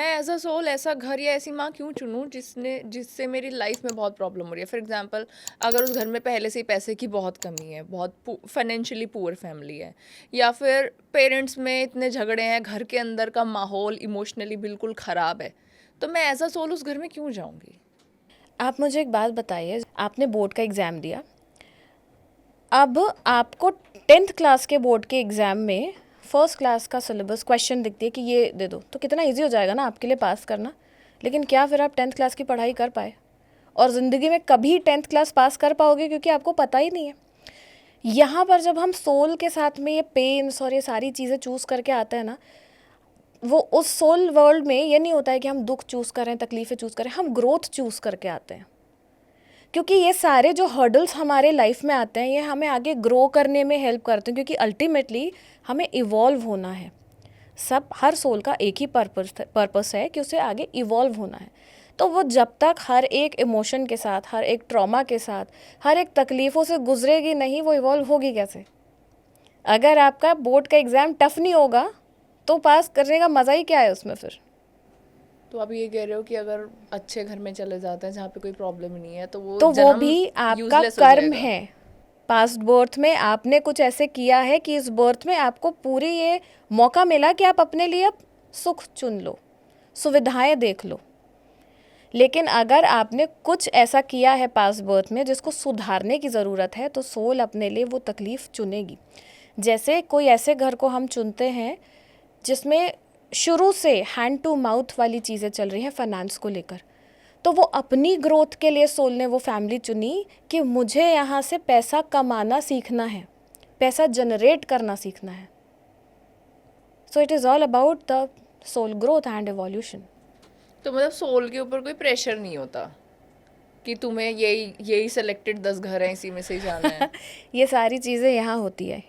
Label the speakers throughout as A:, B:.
A: मैं as a soul ऐसा घर या ऐसी माँ क्यों चुनूँ जिससे मेरी लाइफ में बहुत प्रॉब्लम हो रही है। फॉर एग्जांपल, अगर उस घर में पहले से ही पैसे की बहुत कमी है, बहुत फाइनेंशियली पुअर फैमिली है, या फिर पेरेंट्स में इतने झगड़े हैं, घर के अंदर का माहौल इमोशनली बिल्कुल ख़राब है, तो मैं एज़ अ सोल उस घर में क्यों जाऊँगी?
B: आप मुझे एक बात बताइए, आपने बोर्ड का एग्ज़ाम दिया, अब आपको 10th क्लास के बोर्ड के एग्ज़ाम में फर्स्ट क्लास का सिलेबस क्वेश्चन दिखती है कि ये दे दो, तो कितना इजी हो जाएगा ना आपके लिए पास करना। लेकिन क्या फिर आप 10th क्लास की पढ़ाई कर पाए? और ज़िंदगी में कभी 10th क्लास पास कर पाओगे, क्योंकि आपको पता ही नहीं है। यहाँ पर जब हम सोल के साथ में ये पेन्स और ये सारी चीज़ें चूज़ करके आते हैं ना, वो उस सोल वर्ल्ड में ये नहीं होता है कि हम दुख चूज़ करें, तकलीफ़ें चूज़ करें, हम ग्रोथ चूज़ करके आते हैं। क्योंकि ये सारे जो हर्डल्स हमारे लाइफ में आते हैं, ये हमें आगे ग्रो करने में हेल्प करते हैं, क्योंकि अल्टीमेटली हमें इवॉल्व होना है। सब हर सोल का एक ही पर्पस है कि उसे आगे इवॉल्व होना है। तो वो जब तक हर एक इमोशन के साथ, हर एक ट्रॉमा के साथ, हर एक तकलीफ़ों से गुजरेगी नहीं, वो इवॉल्व होगी कैसे? अगर आपका बोर्ड का एग्ज़ाम टफ नहीं होगा तो पास करने का मज़ा ही क्या है उसमें फिर?
A: तो आप ये कह रहे हो कि अगर अच्छे घर में चले जाते हैं जहाँ पे कोई प्रॉब्लम ही नहीं है, तो वो
B: तो वो
A: जन्म
B: भी आपका
A: यूजलेस हो
B: कर्म
A: जाएगा?
B: है। पास्ट बर्थ में आपने कुछ ऐसे किया है कि इस बर्थ में आपको पूरी ये मौका मिला कि आप अपने लिए अब सुख चुन लो, सुविधाएं देख लो। लेकिन अगर आपने कुछ ऐसा किया है पास्ट बर्थ में जिसको सुधारने की ज़रूरत है, तो सोल अपने लिए वो तकलीफ़ चुनेगी। जैसे कोई ऐसे घर को हम चुनते हैं जिसमें शुरू से हैंड टू माउथ वाली चीज़ें चल रही हैं फाइनेंस को लेकर, तो वो अपनी ग्रोथ के लिए सोल ने वो फैमिली चुनी कि मुझे यहाँ से पैसा कमाना सीखना है, पैसा जनरेट करना सीखना है। So it is all about the soul growth and evolution.
A: तो मतलब सोल के ऊपर कोई प्रेशर नहीं होता कि तुम्हें यही यही सेलेक्टेड 10 घर हैं, इसी में से ही जाना है?
B: ये सारी चीज़ें यहाँ होती है,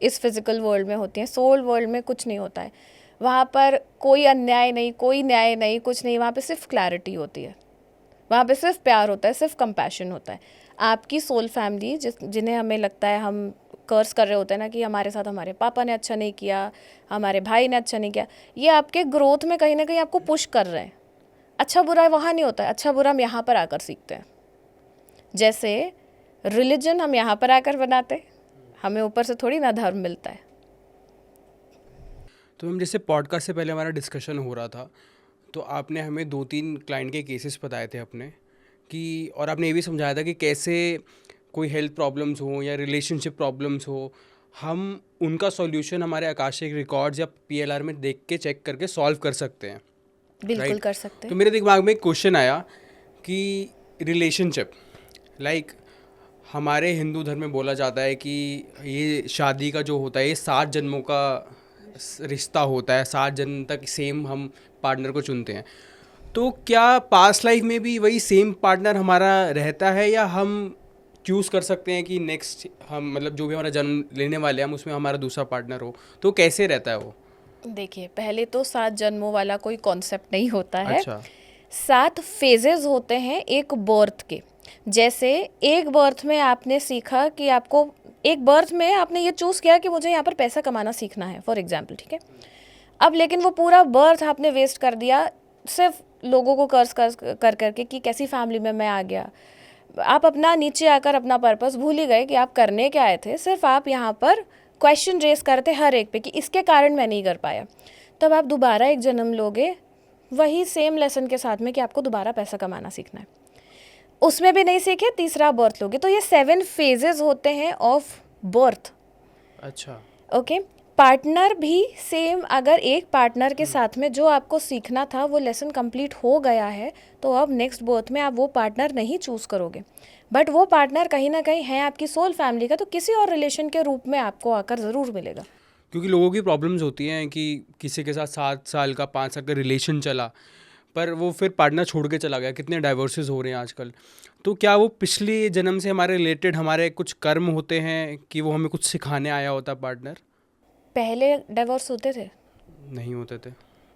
B: इस फिज़िकल वर्ल्ड में होती हैं। सोल वर्ल्ड में कुछ नहीं होता है। वहाँ पर कोई अन्याय नहीं, कोई न्याय नहीं, कुछ नहीं। वहाँ पे सिर्फ क्लैरिटी होती है, वहाँ पे सिर्फ प्यार होता है, सिर्फ कंपैशन होता है। आपकी सोल फैमिली जिन्हें हमें लगता है हम कर्स कर रहे होते हैं ना, कि हमारे साथ हमारे पापा ने अच्छा नहीं किया, हमारे भाई ने अच्छा नहीं किया, ये आपके ग्रोथ में कहीं ना कहीं आपको पुश कर रहे हैं। अच्छा बुरा वहाँ नहीं होता है, अच्छा बुरा हम यहाँ पर आकर सीखते हैं। जैसे रिलीजन हम यहाँ पर आकर बनाते हैं, हमें ऊपर से थोड़ी ना धर्म मिलता है।
C: तो हम जैसे पॉडकास्ट से पहले हमारा डिस्कशन हो रहा था, तो आपने हमें 2-3 क्लाइंट के केसेस बताए थे अपने कि, और आपने ये भी समझाया था कि कैसे कोई हेल्थ प्रॉब्लम्स हो या रिलेशनशिप प्रॉब्लम्स हो, हम उनका सॉल्यूशन हमारे आकाशिक रिकॉर्ड्स या पीएलआर में देख के चेक करके सॉल्व कर सकते हैं।
B: बिल्कुल
C: राइट?
B: कर सकते
C: तो
B: हैं।
C: मेरे दिमाग में एक क्वेश्चन आया कि रिलेशनशिप, लाइक हमारे हिंदू धर्म में बोला जाता है कि ये शादी का जो होता है ये 7 जन्मों का रिश्ता होता है, 7 जन्म तक सेम हम पार्टनर को चुनते हैं। तो क्या पास्ट लाइफ में भी वही सेम पार्टनर हमारा रहता है, या हम चूज़ कर सकते हैं कि नेक्स्ट हम मतलब जो भी हमारा जन्म लेने वाले हैं हम उसमें हमारा दूसरा पार्टनर हो? तो कैसे रहता है वो?
B: देखिए, पहले तो 7 जन्मों वाला कोई कॉन्सेप्ट नहीं होता है।
C: अच्छा।
B: 7 फेजेस होते हैं एक बर्थ के। जैसे एक बर्थ में आपने सीखा कि आपको, एक बर्थ में आपने ये चूज़ किया कि मुझे यहाँ पर पैसा कमाना सीखना है, फॉर एग्जाम्पल, ठीक है। अब लेकिन वो पूरा बर्थ आपने वेस्ट कर दिया सिर्फ लोगों को कर्ज कर करके कि कैसी फैमिली में मैं आ गया। आप अपना नीचे आकर अपना पर्पस भूल ही गए कि आप करने क्या आए थे। सिर्फ आप यहाँ पर क्वेश्चन रेस करते हर एक पे कि इसके कारण मैं नहीं कर पाया। तब आप दोबारा एक जन्म लोगे वही सेम लेसन के साथ में कि आपको दोबारा पैसा कमाना सीखना है। उसमें भी नहीं सीखे, तीसरा बर्थ लोगे। तो ये 7 फेजेस होते हैं ऑफ बर्थ।
C: अच्छा।
B: ओके। पार्टनर भी सेम, अगर एक पार्टनर के साथ में जो आपको सीखना था वो लेसन कंप्लीट हो गया है, तो अब नेक्स्ट बर्थ में आप वो पार्टनर नहीं चूज़ करोगे, बट वो पार्टनर कहीं ना कहीं है आपकी सोल फैमिली का, तो किसी और रिलेशन के रूप में आपको आकर ज़रूर मिलेगा।
C: क्योंकि लोगों की प्रॉब्लम्स होती हैं कि किसी के साथ 7 साल का 5 साल का रिलेशन चला, पर वो फिर पार्टनर छोड़ के चला गया। कितने डाइवोर्सेस हो रहे हैं आजकल। तो क्या वो पिछले जन्म से हमारे रिलेटेड हमारे कुछ कर्म होते हैं कि वो हमें कुछ सिखाने आया होता पार्टनर?
B: पहले डाइवोर्स होते थे
C: नहीं होते थे।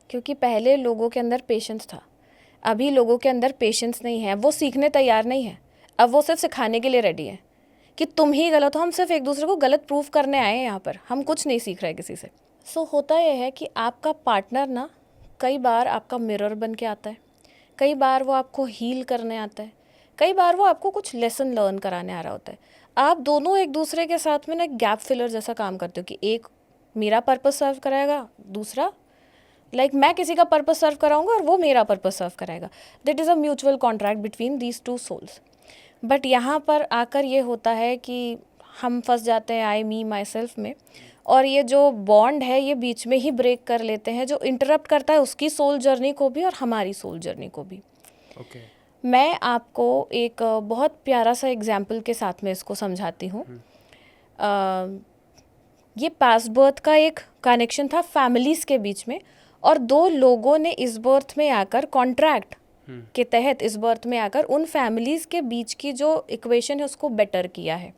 B: क्योंकि पहले लोगों के अंदर पेशेंस था। अभी लोगों के अंदर पेशेंस नहीं है, वो सीखने तैयार नहीं है। अब वो सिर्फ सिखाने के लिए रेडी है कि तुम ही गलत हो। हम सिर्फ एक दूसरे को गलत प्रूफ करने आए हैं यहाँ पर, हम कुछ नहीं सीख रहे किसी से। सो होता यह है कि आपका पार्टनर ना कई बार आपका मिरर बन के आता है, कई बार वो आपको हील करने आता है, कई बार वो आपको कुछ लेसन लर्न कराने आ रहा होता है। आप दोनों एक दूसरे के साथ में ना गैप फिलर जैसा काम करते हो कि एक मेरा पर्पस सर्व कराएगा, दूसरा मैं किसी का पर्पस सर्व कराऊंगा और वो मेरा पर्पस सर्व कराएगा। That is a mutual contract between these two souls. But यहाँ पर आकर ये होता है कि हम फंस जाते हैं आई मी माई सेल्फ में, और ये जो बॉन्ड है ये बीच में ही ब्रेक कर लेते हैं, जो इंटरप्ट करता है उसकी सोल जर्नी को भी और हमारी सोल जर्नी को भी।
C: ओके।
B: मैं आपको एक बहुत प्यारा सा एग्जाम्पल के साथ में इसको समझाती हूँ। ये पास्ट बर्थ का एक कनेक्शन था फैमिलीज़ के बीच में, और दो लोगों ने इस बर्थ में आकर कॉन्ट्रैक्ट के तहत इस बर्थ में आकर उन फैमिलीज़ के बीच की जो इक्वेशन है उसको बेटर किया है।